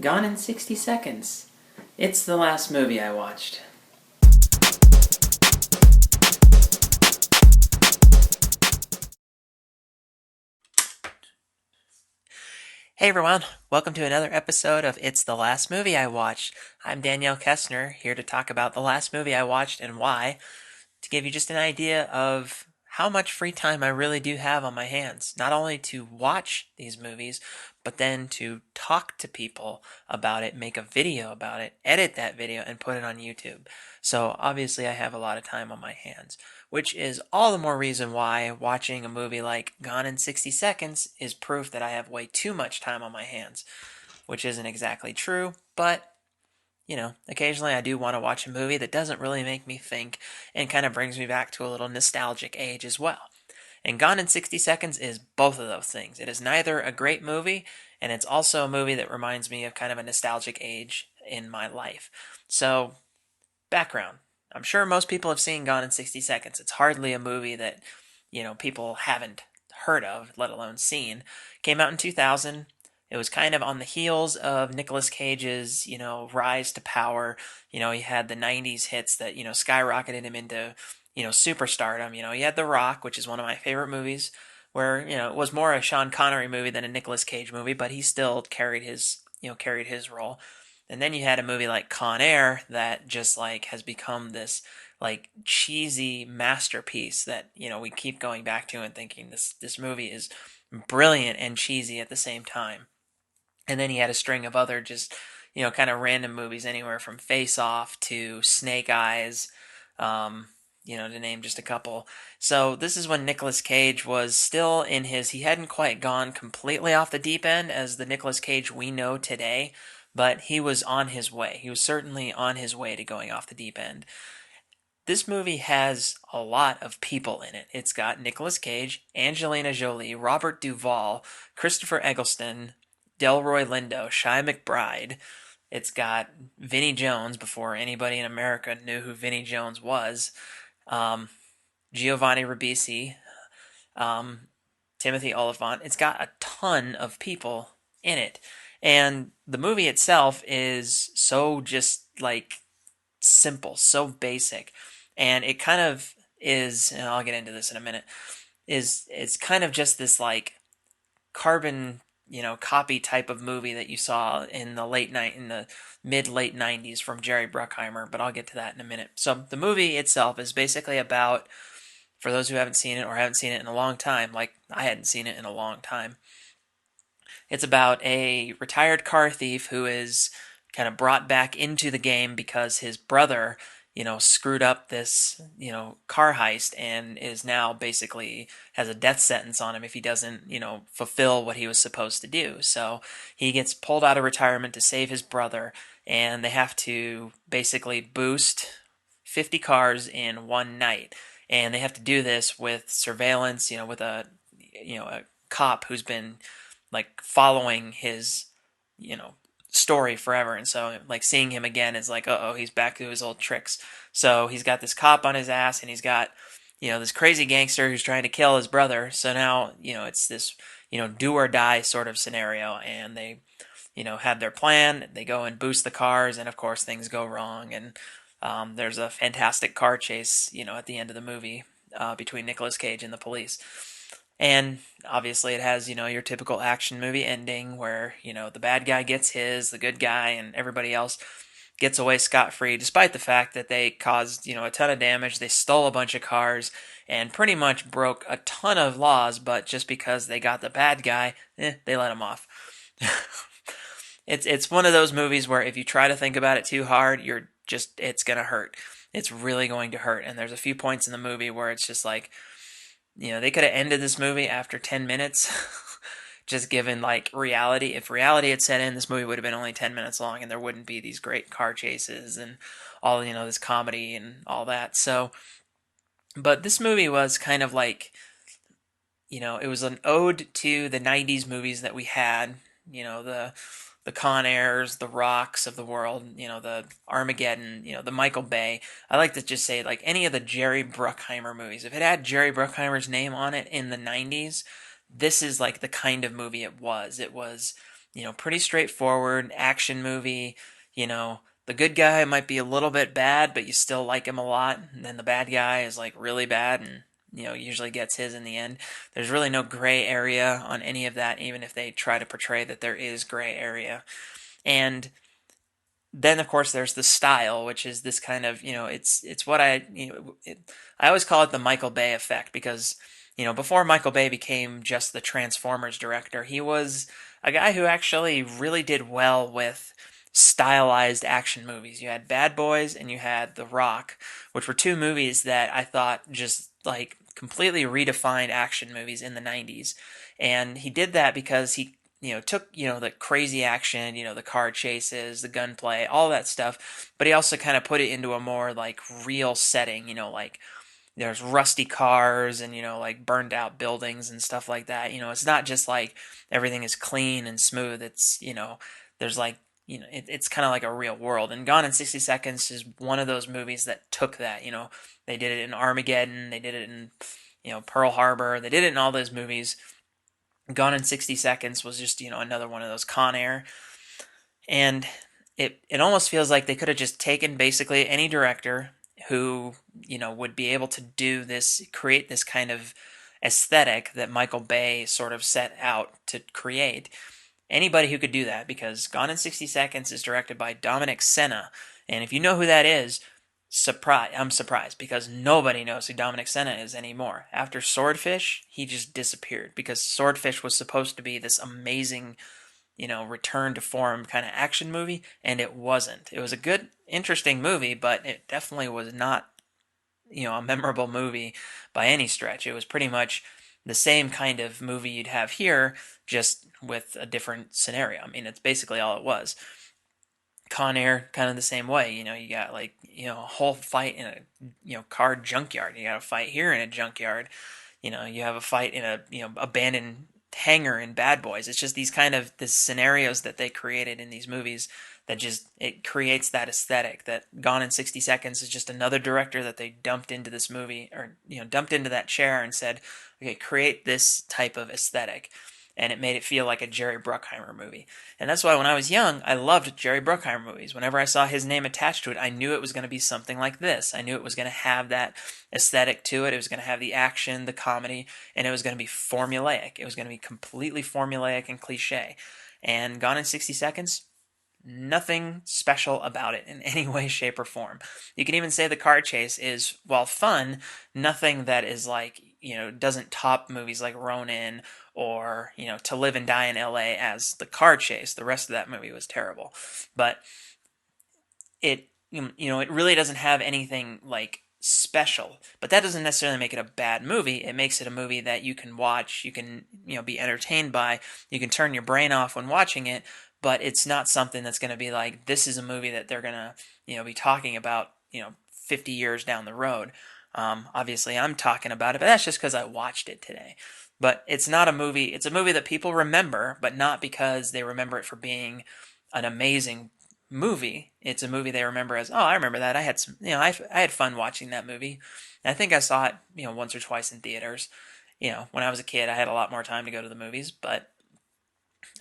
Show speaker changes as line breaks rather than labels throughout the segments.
Gone in 60 Seconds. It's the last movie I watched. Hey everyone, welcome to another episode of It's the Last Movie I Watched. I'm Danielle Kestner, here to talk about the last movie I watched and why, to give you just an idea of how much free time I really do have on my hands. Not only to watch these movies, but then to talk to people about it, make a video about it, edit that video, and put it on YouTube. So obviously I have a lot of time on my hands, which is all the more reason why watching a movie like Gone in 60 Seconds is proof that I have way too much time on my hands, which isn't exactly true, but occasionally I do want to watch a movie that doesn't really make me think and kind of brings me back to a little nostalgic age as well. And Gone in 60 Seconds is both of those things. It is neither a great movie, and it's also a movie that reminds me of kind of a nostalgic age in my life. So, background. I'm sure most people have seen Gone in 60 Seconds. It's hardly a movie that, people haven't heard of, let alone seen. Came out in 2000. It was kind of on the heels of Nicolas Cage's, rise to power. He had the 90s hits that, skyrocketed him into, superstardom. He had The Rock, which is one of my favorite movies, where, it was more a Sean Connery movie than a Nicolas Cage movie, but he still carried his role. And then you had a movie like Con Air that just like has become this like cheesy masterpiece that, we keep going back to and thinking this movie is brilliant and cheesy at the same time. And then he had a string of other just, kind of random movies anywhere from Face Off to Snake Eyes, to name just a couple. So this is when Nicolas Cage was still he hadn't quite gone completely off the deep end as the Nicolas Cage we know today, but he was on his way. He was certainly on his way to going off the deep end. This movie has a lot of people in it. It's got Nicolas Cage, Angelina Jolie, Robert Duvall, Christopher Eggleston, Delroy Lindo, Shia McBride. It's got Vinnie Jones before anybody in America knew who Vinnie Jones was. Um, Giovanni Ribisi, um, Timothy Oliphant. It's got a ton of people in it. And the movie itself is so just like simple, so basic. And it kind of is, and I'll get into this in a minute, is it's kind of just this like carbon, copy type of movie that you saw in the mid late 90s from Jerry Bruckheimer, but I'll get to that in a minute. So the movie itself is basically about, for those who haven't seen it or haven't seen it in a long time, like I hadn't seen it in a long time, it's about a retired car thief who is kind of brought back into the game because his brother, screwed up this, car heist and is now basically has a death sentence on him if he doesn't, fulfill what he was supposed to do. So he gets pulled out of retirement to save his brother, and they have to basically boost 50 cars in one night. And they have to do this with surveillance, with a cop who's been like following his, story forever. And so like seeing him again is like, oh, he's back to his old tricks. So he's got this cop on his ass, and he's got, this crazy gangster who's trying to kill his brother. So now, it's this, do or die sort of scenario. And they, had their plan. They go and boost the cars, and of course things go wrong. And there's a fantastic car chase, at the end of the movie between Nicolas Cage and the police. And obviously, it has, your typical action movie ending where, the bad guy gets the good guy, and everybody else gets away scot free, despite the fact that they caused, a ton of damage. They stole a bunch of cars and pretty much broke a ton of laws, but just because they got the bad guy, they let him off. It's one of those movies where if you try to think about it too hard, it's gonna hurt. It's really going to hurt. And there's a few points in the movie where it's just like, they could have ended this movie after 10 minutes, just given like reality. If reality had set in, this movie would have been only 10 minutes long, and there wouldn't be these great car chases and all, this comedy and all that. So, but this movie was kind of like, it was an ode to the 90s movies that we had, the Con Airs, the Rocks of the world, the Armageddon, the Michael Bay. I like to just say, like, any of the Jerry Bruckheimer movies. If it had Jerry Bruckheimer's name on it in the 90s, this is like the kind of movie it was. It was, pretty straightforward action movie. The good guy might be a little bit bad, but you still like him a lot. And then the bad guy is like really bad and, usually gets his in the end. There's really no gray area on any of that, even if they try to portray that there is gray area. And then of course there's the style, which is this kind of it's what I always call it the Michael Bay effect because before Michael Bay became just the Transformers director, he was a guy who actually really did well with stylized action movies. You had Bad Boys and you had The Rock, which were two movies that I thought just like completely redefined action movies in the 90s. And he did that because he took, the crazy action, the car chases, the gunplay, all that stuff, but he also kind of put it into a more like real setting, like there's rusty cars and, like burned out buildings and stuff like that. It's not just like everything is clean and smooth. It's, there's like, it's kind of like a real world. And Gone in 60 Seconds is one of those movies that took that, they did it in Armageddon, they did it in, Pearl Harbor, they did it in all those movies. Gone in 60 Seconds was just, another one of those Con Air. And it almost feels like they could have just taken basically any director who, would be able to do this, create this kind of aesthetic that Michael Bay sort of set out to create. Anybody who could do that, because Gone in 60 Seconds is directed by Dominic Sena. And if you know who that is, I'm surprised because nobody knows who Dominic Sena is anymore. After Swordfish, he just disappeared because Swordfish was supposed to be this amazing, return to form kind of action movie, and it wasn't. It was a good, interesting movie, but it definitely was not, a memorable movie by any stretch. It was pretty much the same kind of movie you'd have here, just with a different scenario. I mean, it's basically all it was. Con Air, kind of the same way. You got like, a whole fight in a, car junkyard. You got a fight here in a junkyard. You have a fight in a, abandoned hangar in Bad Boys. It's just these kind of the scenarios that they created in these movies that just, it creates that aesthetic that Gone in 60 Seconds is just another director that they dumped into this movie or, dumped into that chair and said, okay, create this type of aesthetic. And it made it feel like a Jerry Bruckheimer movie. And that's why when I was young, I loved Jerry Bruckheimer movies. Whenever I saw his name attached to it, I knew it was going to be something like this. I knew it was going to have that aesthetic to it. It was going to have the action, the comedy, and it was going to be formulaic. It was going to be completely formulaic and cliche. And Gone in 60 Seconds, nothing special about it in any way, shape, or form. You can even say the car chase is, while fun, nothing that is like, doesn't top movies like Ronin or, To Live and Die in LA as the car chase. The rest of that movie was terrible. But it really doesn't have anything like special, but that doesn't necessarily make it a bad movie. It makes it a movie that you can watch, you can, be entertained by, you can turn your brain off when watching it, but it's not something that's going to be like, this is a movie that they're going to, be talking about, 50 years down the road. Obviously I'm talking about it, but that's just because I watched it today. But it's not a movie, it's a movie that people remember, but not because they remember it for being an amazing movie. It's a movie they remember as, oh, I remember that. I had some, I had fun watching that movie. And I think I saw it, once or twice in theaters. When I was a kid, I had a lot more time to go to the movies, but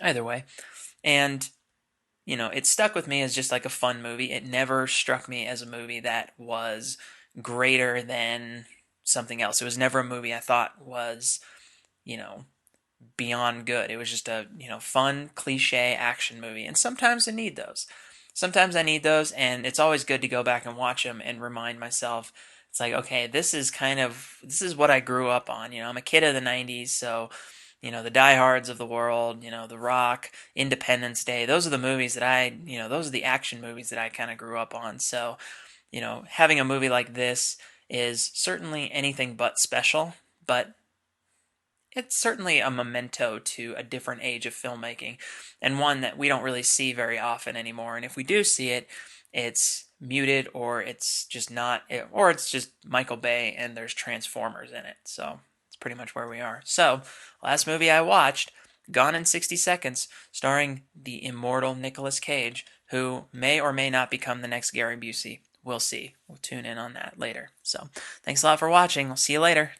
either way. And, it stuck with me as just like a fun movie. It never struck me as a movie that was greater than something else. It was never a movie I thought was, you know, beyond good. It was just a, fun, cliche action movie. And sometimes I need those. Sometimes I need those, and it's always good to go back and watch them and remind myself, it's like, okay, this is what I grew up on. I'm a kid of the 90s, so, the Die Hards of the world, The Rock, Independence Day, those are the movies that those are the action movies that I kind of grew up on. So, having a movie like this is certainly anything but special, but it's certainly a memento to a different age of filmmaking, and one that we don't really see very often anymore. And if we do see it, it's muted, or it's just not, or it's just Michael Bay and there's Transformers in it. So it's pretty much where we are. So, last movie I watched, Gone in 60 Seconds, starring the immortal Nicolas Cage, who may or may not become the next Gary Busey. We'll see. We'll tune in on that later. So, thanks a lot for watching. I'll see you later.